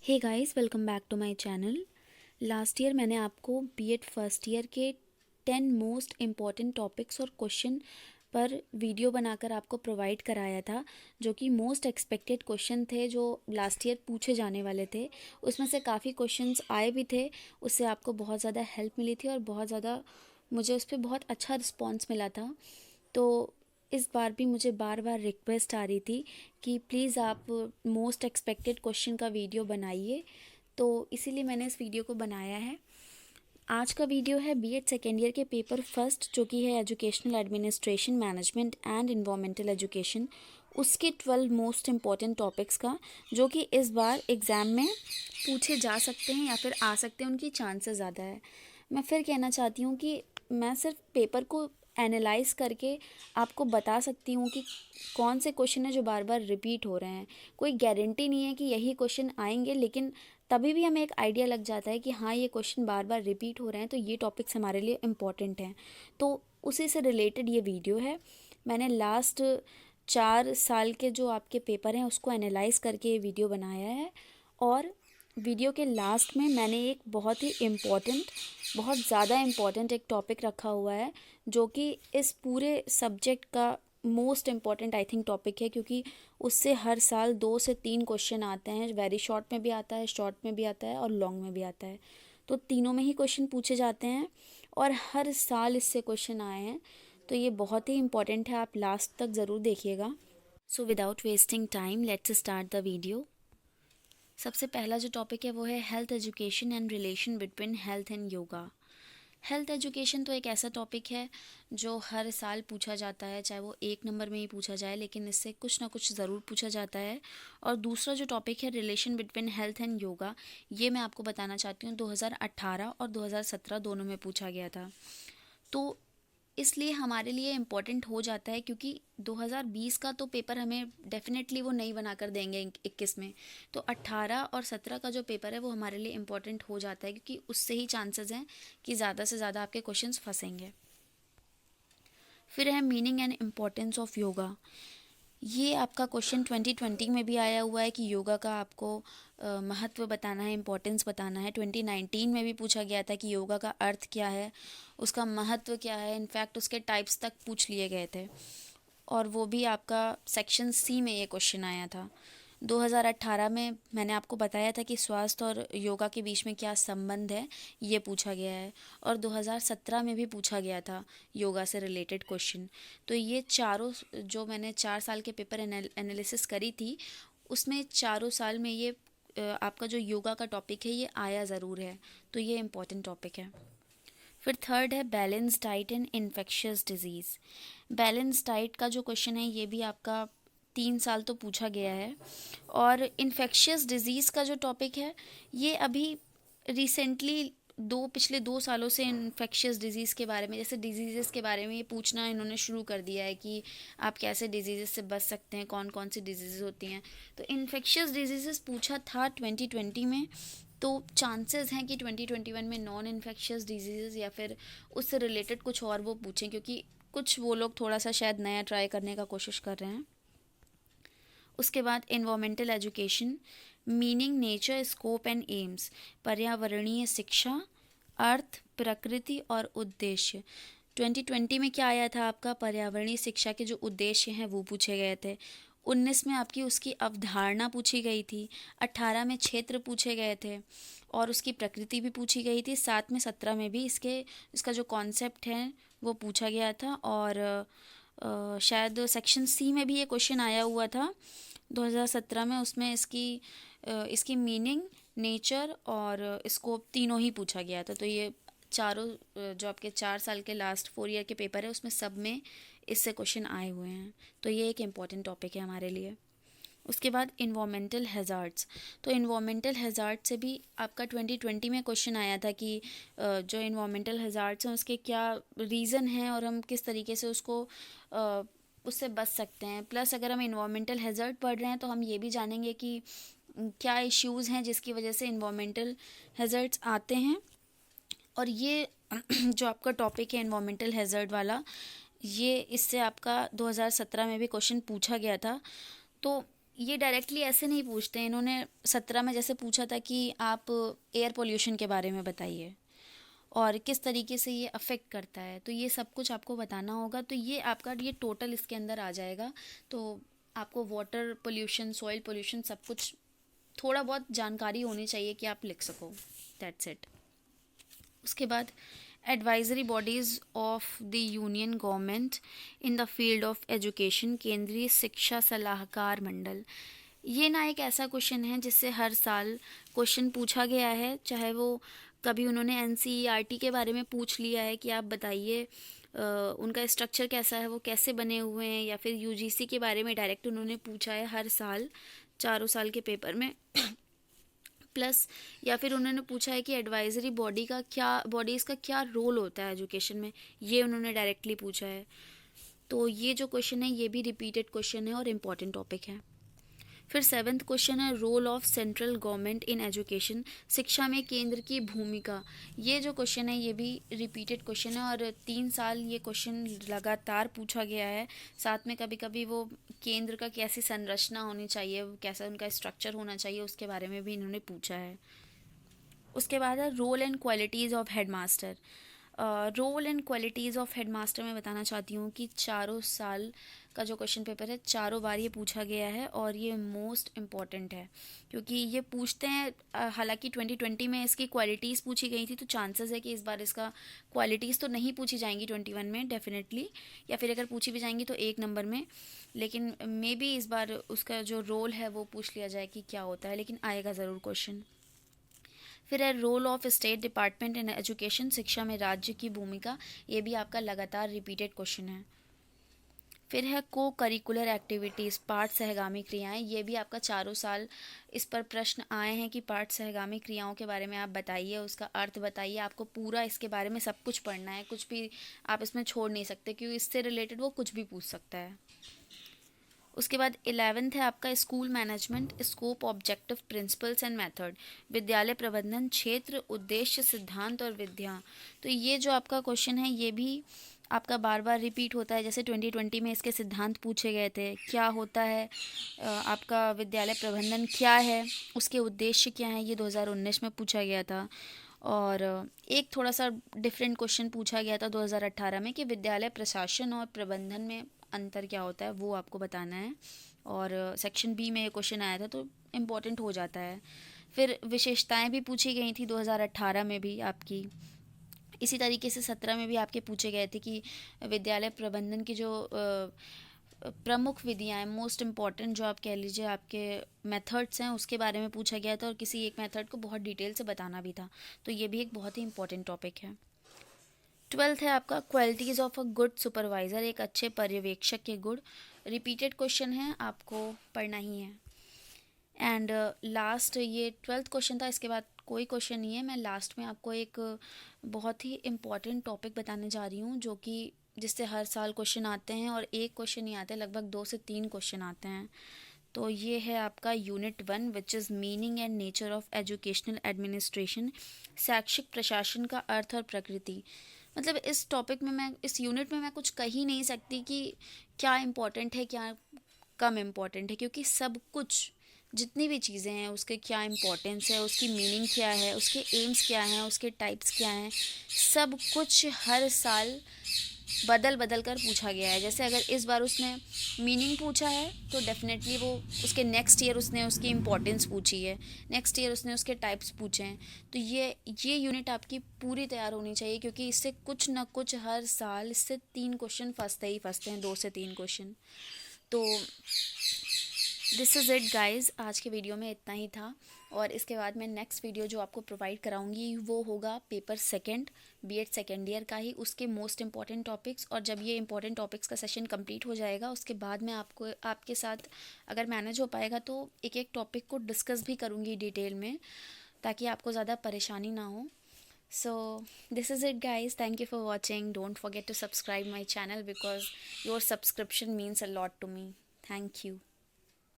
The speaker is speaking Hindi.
Hey guys, welcome back to my channel. Last year मैंने आपको बीएड फर्स्ट ईयर के 10 मोस्ट इम्पॉर्टेंट टॉपिक्स और क्वेश्चन पर वीडियो बनाकर आपको प्रोवाइड कराया था, जो कि मोस्ट एक्सपेक्टेड क्वेश्चन थे जो लास्ट ईयर पूछे जाने वाले थे। उसमें से काफ़ी क्वेश्चंस आए भी थे, उससे आपको बहुत ज़्यादा हेल्प मिली थी और बहुत ज़्यादा मुझे उस पर बहुत अच्छा रिस्पॉन्स मिला था। तो इस बार भी मुझे बार बार रिक्वेस्ट आ रही थी कि प्लीज़ आप मोस्ट एक्सपेक्टेड क्वेश्चन का वीडियो बनाइए, तो इसीलिए मैंने इस वीडियो को बनाया है। आज का वीडियो है बीएड सेकेंड ईयर के पेपर फर्स्ट, जो कि है educational administration management and environmental education, उसके 12 मोस्ट इम्पॉर्टेंट टॉपिक्स का, जो कि इस बार एग्ज़ाम में पूछे जा सकते हैं या फिर आ सकते हैं, उनकी चांसेस ज़्यादा है। मैं फिर कहना चाहती हूँ कि मैं सिर्फ पेपर को एनालाइज करके आपको बता सकती हूँ कि कौन से क्वेश्चन है जो बार बार रिपीट हो रहे हैं। कोई गारंटी नहीं है कि यही क्वेश्चन आएंगे, लेकिन तभी भी हमें एक आइडिया लग जाता है कि हाँ, ये क्वेश्चन बार बार रिपीट हो रहे हैं, तो ये टॉपिक्स हमारे लिए इम्पॉर्टेंट हैं। तो उसी से रिलेटेड ये वीडियो है। मैंने लास्ट 4 साल के जो आपके पेपर हैं उसको एनालाइज करके ये वीडियो बनाया है। और वीडियो के लास्ट में मैंने एक बहुत ही इम्पॉर्टेंट, बहुत ज़्यादा इम्पॉर्टेंट एक टॉपिक रखा हुआ है, जो कि इस पूरे सब्जेक्ट का most important I think topic है, क्योंकि उससे हर साल 2 से 3 क्वेश्चन आते हैं। वेरी शॉर्ट में भी आता है, शॉर्ट में भी आता है और लॉन्ग में भी आता है। तो तीनों में ही क्वेश्चन पूछे जाते हैं और हर साल इससे क्वेश्चन आए हैं। तो ये बहुत ही इम्पॉर्टेंट है, आप लास्ट तक ज़रूर देखिएगा। So without wasting time, let's start the video. सबसे पहला जो टॉपिक है वो है health education and relation between health and yoga. Health education तो एक ऐसा टॉपिक है जो हर साल पूछा जाता है, चाहे वो 1 नंबर में ही पूछा जाए, लेकिन इससे कुछ ना कुछ ज़रूर पूछा जाता है। और दूसरा जो टॉपिक है relation between health and yoga, ये मैं आपको बताना चाहती हूँ 2018 और 2017 दोनों में पूछा गया था। तो इसलिए हमारे लिए इम्पोर्टेंट हो जाता है, क्योंकि 2020 का तो पेपर हमें डेफिनेटली वो नहीं बना कर देंगे 21 में। तो 18 और 17 का जो पेपर है वो हमारे लिए इम्पोर्टेंट हो जाता है, क्योंकि उससे ही चांसेस हैं कि ज़्यादा से ज़्यादा आपके क्वेश्चंस फंसेंगे। फिर है meaning and importance of yoga. ये आपका क्वेश्चन 2020 में भी आया हुआ है कि योगा का आपको महत्व बताना है, इम्पोर्टेंस बताना है। 2019 में भी पूछा गया था कि योगा का अर्थ क्या है, उसका महत्व क्या है। इनफैक्ट उसके टाइप्स तक पूछ लिए गए थे, और वो भी आपका सेक्शन सी में ये क्वेश्चन आया था। 2018 में मैंने आपको बताया था कि स्वास्थ्य और योगा के बीच में क्या संबंध है, ये पूछा गया है। और 2017 में भी पूछा गया था योगा से रिलेटेड क्वेश्चन। तो ये चारों, जो मैंने 4 साल के पेपर एनालिसिस करी थी, उसमें चारों साल में ये आपका जो योगा का टॉपिक है ये आया ज़रूर है। तो ये इम्पॉर्टेंट टॉपिक है। फिर थर्ड है balance diet and infectious disease. Balance diet का जो क्वेश्चन है ये भी आपका 3 साल तो पूछा गया है। और इन्फेक्शियस डिजीज़ का जो टॉपिक है ये अभी रिसेंटली पिछले 2 सालों से इन्फेक्शियस डिजीज़ के बारे में, जैसे डिजीज़ के बारे में ये पूछना इन्होंने शुरू कर दिया है कि आप कैसे डिजीज़ से बच सकते हैं, कौन कौन सी डिजीज़ होती हैं। तो इन्फेक्शियस डिजीज़ पूछा था 2020 में। तो चांसेस हैं कि 2021 में नॉन इन्फेक्शियस डिजीज़ या फिर उससे रिलेटेड कुछ और वो पूछें, क्योंकि कुछ वो लोग थोड़ा सा शायद नया ट्राई करने का कोशिश कर रहे हैं। उसके बाद environmental education, meaning, nature, scope and AIIMS, पर्यावरणीय शिक्षा, अर्थ, प्रकृति और उद्देश्य। 2020 में क्या आया था आपका, पर्यावरणीय शिक्षा के जो उद्देश्य हैं वो पूछे गए थे। 19 में आपकी उसकी अवधारणा पूछी गई थी। 18 में क्षेत्र पूछे गए थे और उसकी प्रकृति भी पूछी गई थी। साथ में 17 में भी इसका जो कॉन्सेप्ट है वो पूछा गया था। और शायद सेक्शन सी में भी ये क्वेश्चन आया हुआ था 2017 में। उसमें इसकी मीनिंग, नेचर और स्कोप तीनों ही पूछा गया था। तो ये चारों जो आपके 4 साल के लास्ट 4 ईयर के पेपर है उसमें सब में इससे क्वेश्चन आए हुए हैं। तो ये एक इम्पॉर्टेंट टॉपिक है हमारे लिए। उसके बाद इन्वामेंटल हैज़ार्ड्स। तो इन्वामेंटल हैज़ार्ड से भी आपका 2020 में क्वेश्चन आया था कि जो इन्वामेंटल हैज़ार्ड्स हैं उसके क्या रीज़न हैं और हम किस तरीके से उससे बच सकते हैं। प्लस अगर हम इन्वामेंटल हैज़ार्ड पढ़ रहे हैं तो हम ये भी जानेंगे कि क्या इश्यूज़ हैं जिसकी वजह से इन्वामेंटल हैज़ार्ड्स आते हैं। और ये जो आपका टॉपिक है इन्वामेंटल हैज़ार्ड वाला, ये इससे आपका 2017 में भी क्वेश्चन पूछा गया था। तो ये डायरेक्टली ऐसे नहीं पूछते हैं। इन्होंने 17 में जैसे पूछा था कि आप एयर पोल्यूशन के बारे में बताइए और किस तरीके से ये अफेक्ट करता है, तो ये सब कुछ आपको बताना होगा। तो ये आपका ये टोटल इसके अंदर आ जाएगा। तो आपको वाटर पोल्यूशन, सॉइल पोल्यूशन, सब कुछ थोड़ा बहुत जानकारी होनी चाहिए कि आप लिख सको। That's it. उसके बाद advisory bodies of the union government in the field of education, केंद्रीय शिक्षा सलाहकार मंडल। ये ना एक ऐसा क्वेश्चन है जिससे हर साल क्वेश्चन पूछा गया है, चाहे वो कभी उन्होंने एनसीईआरटी के बारे में पूछ लिया है कि आप बताइए उनका स्ट्रक्चर कैसा है, वो कैसे बने हुए हैं, या फिर यूजीसी के बारे में डायरेक्ट उन्होंने पूछा है हर साल चारों साल के पेपर में प्लस, या फिर उन्होंने पूछा है कि एडवाइजरी बॉडीज़ का क्या रोल होता है एजुकेशन में, ये उन्होंने डायरेक्टली पूछा है। तो ये जो क्वेश्चन है ये भी रिपीटेड क्वेश्चन है और इम्पॉर्टेंट टॉपिक है। फिर 7th क्वेश्चन है role of central government in education, शिक्षा में केंद्र की भूमिका। ये जो क्वेश्चन है ये भी रिपीटेड क्वेश्चन है और 3 साल ये क्वेश्चन लगातार पूछा गया है। साथ में कभी कभी वो केंद्र का कैसी संरचना होनी चाहिए, कैसा उनका स्ट्रक्चर होना चाहिए, उसके बारे में भी इन्होंने पूछा है। उसके बाद है role and qualities of headmaster. Role and qualities of headmaster मैं बताना चाहती हूँ कि चारों साल का जो क्वेश्चन पेपर है चारों बार ये पूछा गया है और ये मोस्ट इम्पॉर्टेंट है क्योंकि ये पूछते हैं। हालांकि 2020 में इसकी क्वालिटीज़ पूछी गई थी, तो चांसेस है कि इस बार इसका क्वालिटीज़ तो नहीं पूछी जाएंगी 21 में डेफिनेटली, या फिर अगर पूछी भी जाएंगी तो 1 नंबर में, लेकिन मे बी इस बार उसका जो रोल है वो पूछ लिया जाए कि क्या होता है, लेकिन आएगा ज़रूर क्वेश्चन। फिर है role of state department in education, शिक्षा में राज्य की भूमिका। ये भी आपका लगातार रिपीटेड क्वेश्चन है। फिर है को करिकुलर एक्टिविटीज़, पाठ सहगामी क्रियाएं। ये भी आपका चारों साल इस पर प्रश्न आए हैं कि पाठ सहगामी क्रियाओं के बारे में आप बताइए, उसका अर्थ बताइए। आपको पूरा इसके बारे में सब कुछ पढ़ना है, कुछ भी आप इसमें छोड़ नहीं सकते क्योंकि इससे रिलेटेड वो कुछ भी पूछ सकता है। उसके बाद 11th है आपका school management, scope, objective, principles and method, विद्यालय प्रबंधन, क्षेत्र, उद्देश्य, सिद्धांत और विधियाँ। तो ये जो आपका क्वेश्चन है ये भी आपका बार बार रिपीट होता है। जैसे 2020 में इसके सिद्धांत पूछे गए थे, क्या होता है आपका विद्यालय प्रबंधन, क्या है उसके उद्देश्य, क्या है, ये 2019 में पूछा गया था। और एक थोड़ा सा डिफरेंट क्वेश्चन पूछा गया था 2018 में कि विद्यालय प्रशासन और प्रबंधन में अंतर क्या होता है, वो आपको बताना है। और सेक्शन बी में ये क्वेश्चन आया था तो इम्पोर्टेंट हो जाता है। फिर विशेषताएं भी पूछी गई थी 2018 में भी आपकी। इसी तरीके से 17 में भी आपके पूछे गए थे कि विद्यालय प्रबंधन की जो प्रमुख विधियाँ हैं, मोस्ट इम्पॉर्टेंट जो आप कह लीजिए आपके मेथड्स हैं, उसके बारे में पूछा गया था और किसी एक मेथड को बहुत डिटेल से बताना भी था। तो ये भी एक बहुत ही इंपॉर्टेंट टॉपिक है। 12th है आपका qualities of a good supervisor, एक अच्छे पर्यवेक्षक के गुण। रिपीटेड क्वेश्चन है, आपको पढ़ना ही है। एंड लास्ट ये 12th क्वेश्चन था, इसके बाद कोई क्वेश्चन नहीं है। मैं लास्ट में आपको एक बहुत ही इम्पॉर्टेंट टॉपिक बताने जा रही हूँ जो कि जिससे हर साल क्वेश्चन आते हैं और एक क्वेश्चन नहीं आते, लगभग 2 से 3 क्वेश्चन आते हैं। तो ये है आपका unit 1 which is meaning and nature of educational administration, शैक्षिक प्रशासन का अर्थ और प्रकृति। मतलब इस टॉपिक में मैं, इस यूनिट में मैं कुछ कह ही नहीं सकती कि क्या इम्पोर्टेंट है क्या कम इम्पोर्टेंट है, क्योंकि सब कुछ जितनी भी चीज़ें हैं उसके क्या इम्पोर्टेंस है, उसकी मीनिंग क्या है, उसके एम्स क्या हैं, उसके टाइप्स क्या हैं, सब कुछ हर साल बदल बदल कर पूछा गया है। जैसे अगर इस बार उसने मीनिंग पूछा है तो डेफिनेटली वो उसके नेक्स्ट ईयर उसने उसकी इम्पोर्टेंस पूछी है, नेक्स्ट ईयर उसने उसके टाइप्स पूछे हैं। तो ये यूनिट आपकी पूरी तैयार होनी चाहिए क्योंकि इससे कुछ ना कुछ हर साल इससे 3 क्वेश्चन फंसते ही फंसते हैं, 2 से 3 क्वेश्चन। तो दिस इज़ इट गाइज़, आज के वीडियो में इतना ही था। और इसके बाद मैं नेक्स्ट वीडियो जो आपको प्रोवाइड कराऊंगी वो होगा paper second, B Ed second year का ही, उसके मोस्ट इंपॉर्टेंट टॉपिक्स। और जब ये इंपॉर्टेंट टॉपिक्स का सेशन कंप्लीट हो जाएगा उसके बाद मैं आपको आपके साथ अगर मैनेज हो पाएगा तो एक एक टॉपिक को डिस्कस भी करूँगी डिटेल में, ताकि आपको ज़्यादा परेशानी ना हो। So this is it guys, thank you for watching. Don't forget to subscribe my channel because your subscription means a lot to me. Thank you.